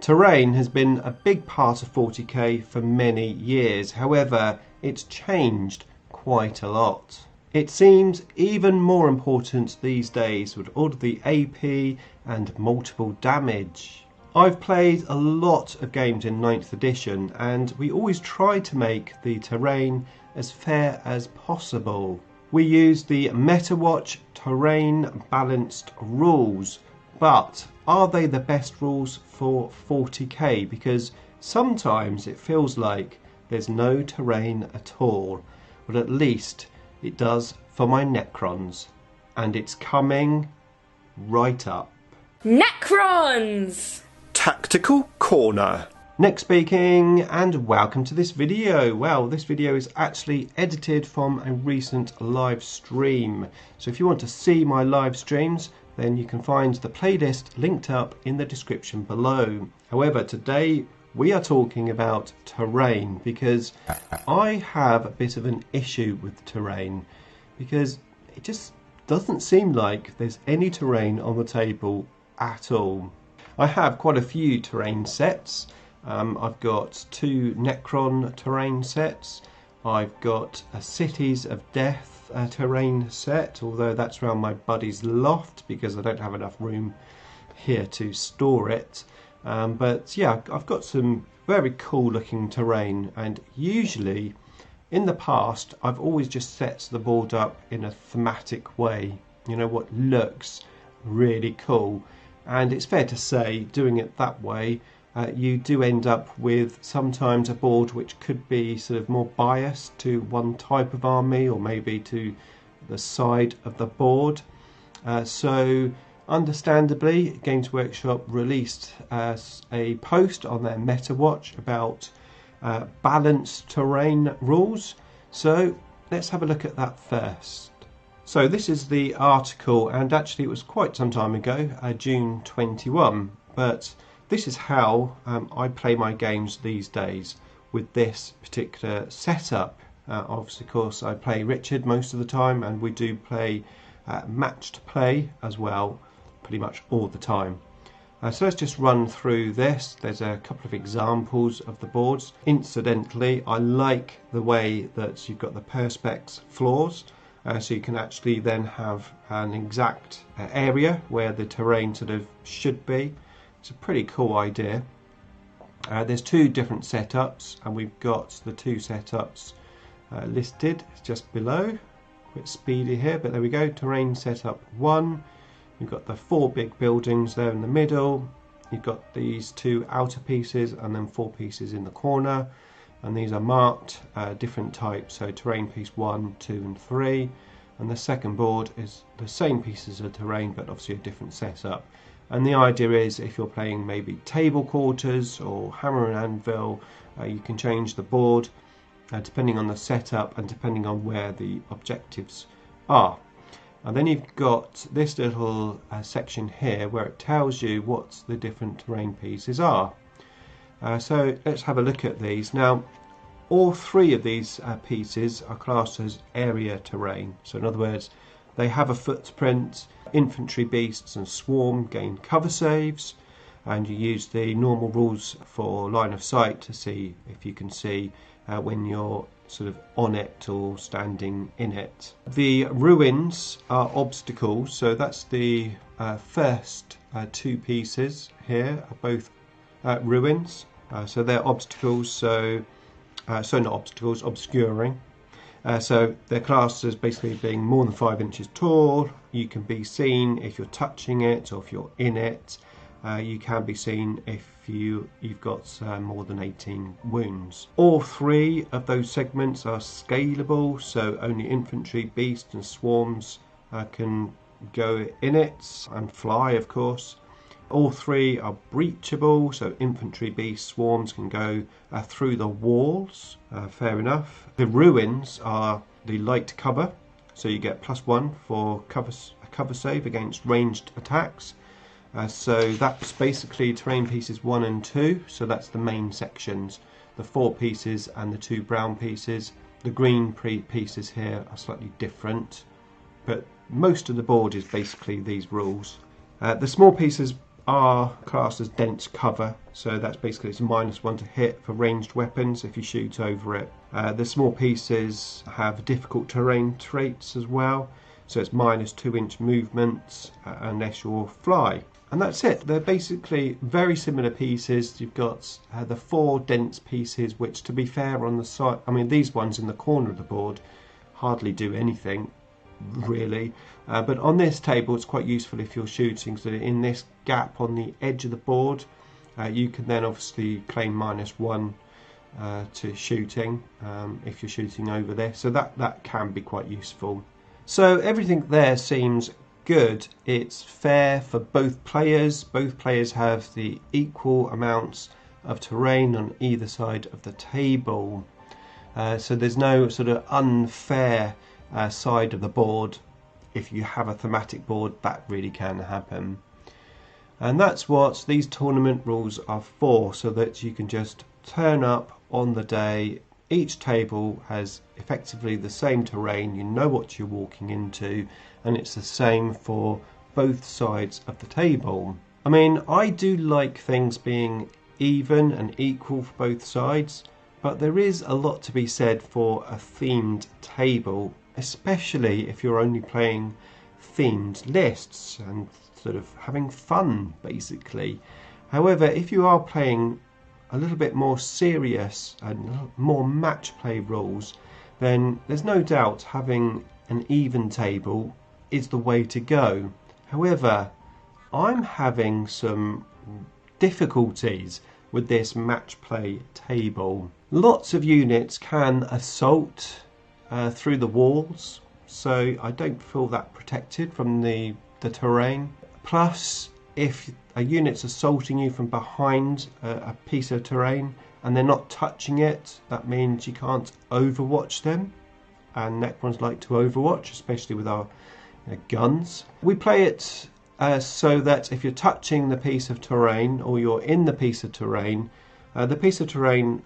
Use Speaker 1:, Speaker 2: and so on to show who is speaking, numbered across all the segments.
Speaker 1: Terrain has been a big part of 40k for many years, however it's changed quite a lot. It seems even more important these days with all of the AP and multiple damage. I've played a lot of games in 9th edition and we always try to make the terrain as fair as possible. We use the MetaWatch terrain balanced rules, but are they the best rules for 40k? Because sometimes it feels like there's no terrain at all, but at least it does for my Necrons, and it's coming right up.
Speaker 2: Necrons!
Speaker 3: Tactical Corner.
Speaker 1: Nick speaking, and welcome to this video. Well, this video is actually edited from a recent live stream. So if you want to see my live streams, then you can find the playlist linked up in the description below. However, today we are talking about terrain because I have a bit of an issue with terrain because it just doesn't seem like there's any terrain on the table at all. I have quite a few terrain sets. I've got 2 Necron terrain sets. I've got a Cities of Death terrain set, although that's around my buddy's loft because I don't have enough room here to store it. But yeah, I've got some very cool looking terrain, and usually in the past I've always just set the board up in a thematic way, you know, what looks really cool. And it's fair to say, doing it that way, you do end up with sometimes a board which could be sort of more biased to one type of army or maybe to the side of the board. So understandably, Games Workshop released a post on their MetaWatch about balanced terrain rules. So let's have a look at that first. So this is the article, and actually it was quite some time ago, June 21, but this is how I play my games these days with this particular setup. Obviously, of course, I play Richard most of the time, and we do play matched play as well, pretty much all the time. So let's just run through this. There's a couple of examples of the boards. Incidentally, I like the way that you've got the perspex floors. So you can actually then have an exact area where the terrain sort of should be. It's a pretty cool idea. There's 2 different setups, and we've got the 2 setups listed just below. A bit speedy here, but there we go. Terrain setup 1. You've got the 4 big buildings there in the middle. You've got these 2 outer pieces and then 4 pieces in the corner. And these are marked different types, so terrain piece 1, 2 and 3. And the second board is the same pieces of terrain but obviously a different setup. And the idea is if you're playing maybe table quarters or hammer and anvil, you can change the board depending on the setup and depending on where the objectives are. And then you've got this little section here where it tells you what the different terrain pieces are. So let's have a look at these. Now, all 3 of these pieces are classed as area terrain. So in other words, they have a footprint. Infantry, beasts and swarm gain cover saves, and you use the normal rules for line of sight to see if you can see when you're sort of on it or standing in it. The ruins are obstacles, so that's the first 2 pieces here are both ruins. So they're obstacles, so not obstacles, obscuring. So they're classed as basically being more than 5 inches tall. You can be seen if you're touching it or if you're in it. You can be seen if you've got more than 18 wounds. All 3 of those segments are scalable, so only infantry, beasts and swarms can go in it, and fly of course. All 3 are breachable, so infantry, beasts, swarms can go through the walls. Fair enough. The ruins are the light cover, so you get +1 for cover save against ranged attacks. So that's basically terrain pieces 1 and 2, so that's the main sections. The 4 pieces and the 2 brown pieces. The green pieces here are slightly different, but most of the board is basically these rules. The small pieces are classed as dense cover, so that's basically it's -1 to hit for ranged weapons if you shoot over it. The small pieces have difficult terrain traits as well, so it's -2-inch movement unless you're fly. And that's it. They're basically very similar pieces. You've got the 4 dense pieces, which, to be fair, on the side, I mean, these ones in the corner of the board hardly do anything, really. But on this table, it's quite useful if you're shooting. So in this gap on the edge of the board, you can then obviously claim -1 to shooting if you're shooting over there. So that can be quite useful. So everything there seems good. It's fair for both players. Both players have the equal amounts of terrain on either side of the table. So there's no sort of unfair side of the board. If you have a thematic board, that really can happen. And that's what these tournament rules are for, so that you can just turn up on the day. Each table has effectively the same terrain, you know what you're walking into, and it's the same for both sides of the table. I mean, I do like things being even and equal for both sides, but there is a lot to be said for a themed table, especially if you're only playing themed lists and sort of having fun, basically. However, if you are playing a little bit more serious and more match play rules, then there's no doubt having an even table is the way to go. However, I'm having some difficulties with this match play table. Lots of units can assault through the walls, so I don't feel that protected from the terrain. Plus, if a unit's assaulting you from behind a piece of terrain and they're not touching it, that means you can't overwatch them, and Necrons like to overwatch, especially with our guns. We play it so that if you're touching the piece of terrain or you're in the piece of terrain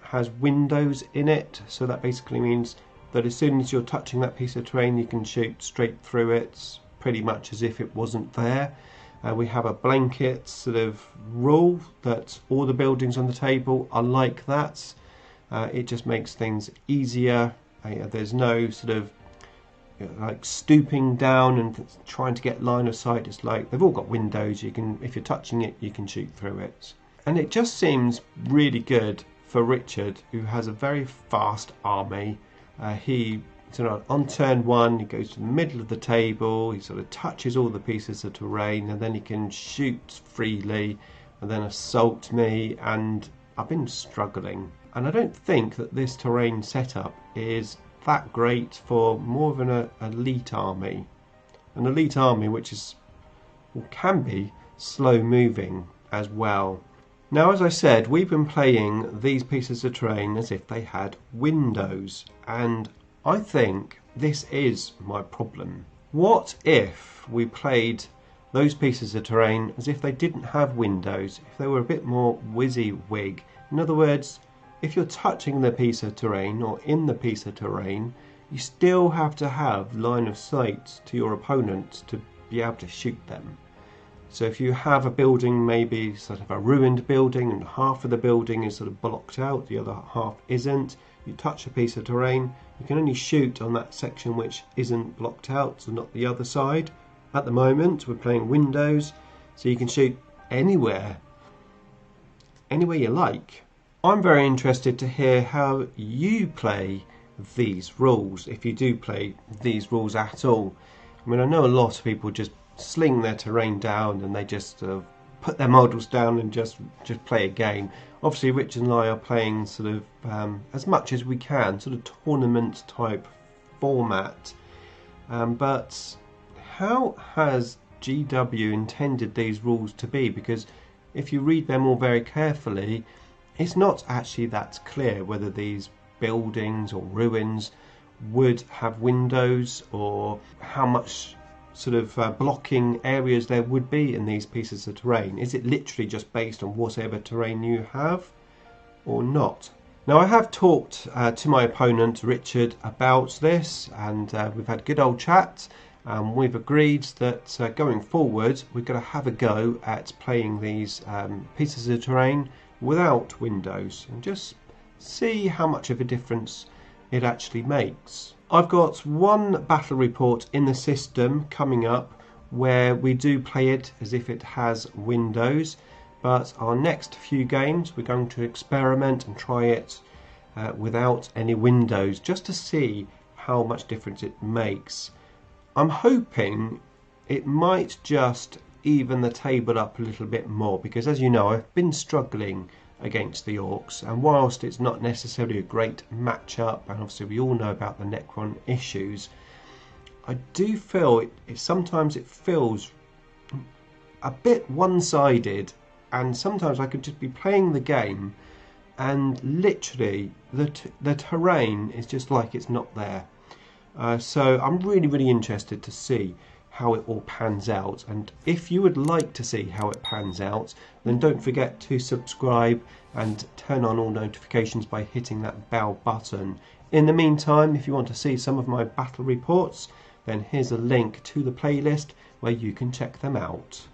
Speaker 1: has windows in it, so that basically means that as soon as you're touching that piece of terrain you can shoot straight through it, pretty much as if it wasn't there. We have a blanket sort of rule that all the buildings on the table are like that. It just makes things easier. There's no sort of like stooping down and trying to get line of sight. It's like they've all got windows. You can, if you're touching it, you can shoot through it. And it just seems really good for Richard, who has a very fast army. He sort of on turn 1, he goes to the middle of the table, he sort of touches all the pieces of terrain, and then he can shoot freely and then assault me, and I've been struggling. And I don't think that this terrain setup is that great for more of an elite army. An elite army which is, or can be, slow moving as well. Now, as I said, we've been playing these pieces of terrain as if they had windows, and I think this is my problem. What if we played those pieces of terrain as if they didn't have windows, if they were a bit more WYSIWYG? In other words, if you're touching the piece of terrain or in the piece of terrain, you still have to have line of sight to your opponent to be able to shoot them. So if you have a building, maybe sort of a ruined building, and half of the building is sort of blocked out, the other half isn't, you touch a piece of terrain, you can only shoot on that section which isn't blocked out, so not the other side. At the moment we're playing windows, so you can shoot anywhere you like. I'm very interested to hear how you play these rules, if you do play these rules at all. I mean, I know a lot of people just sling their terrain down and they just put their models down and just play a game. Obviously Rich and I are playing sort of as much as we can, sort of tournament type format, but how has GW intended these rules to be? Because if you read them all very carefully, it's not actually that clear whether these buildings or ruins would have windows, or how much sort of blocking areas there would be in these pieces of terrain. Is it literally just based on whatever terrain you have or not? Now, I have talked to my opponent Richard about this, and we've had good old chat, We've agreed that going forward we're going to have a go at playing these pieces of terrain without windows and just see how much of a difference it actually makes. I've got one battle report in the system coming up where we do play it as if it has windows, but our next few games we're going to experiment and try it without any windows just to see how much difference it makes. I'm hoping it might just even the table up a little bit more, because as you know I've been struggling against the Orcs, and whilst it's not necessarily a great matchup, and obviously we all know about the Necron issues, I do feel sometimes it feels a bit one-sided, and sometimes I could just be playing the game and literally the terrain is just like it's not there. So I'm really interested to see how it all pans out, and if you would like to see how it pans out, then don't forget to subscribe and turn on all notifications by hitting that bell button. In the meantime, if you want to see some of my battle reports, then here's a link to the playlist where you can check them out.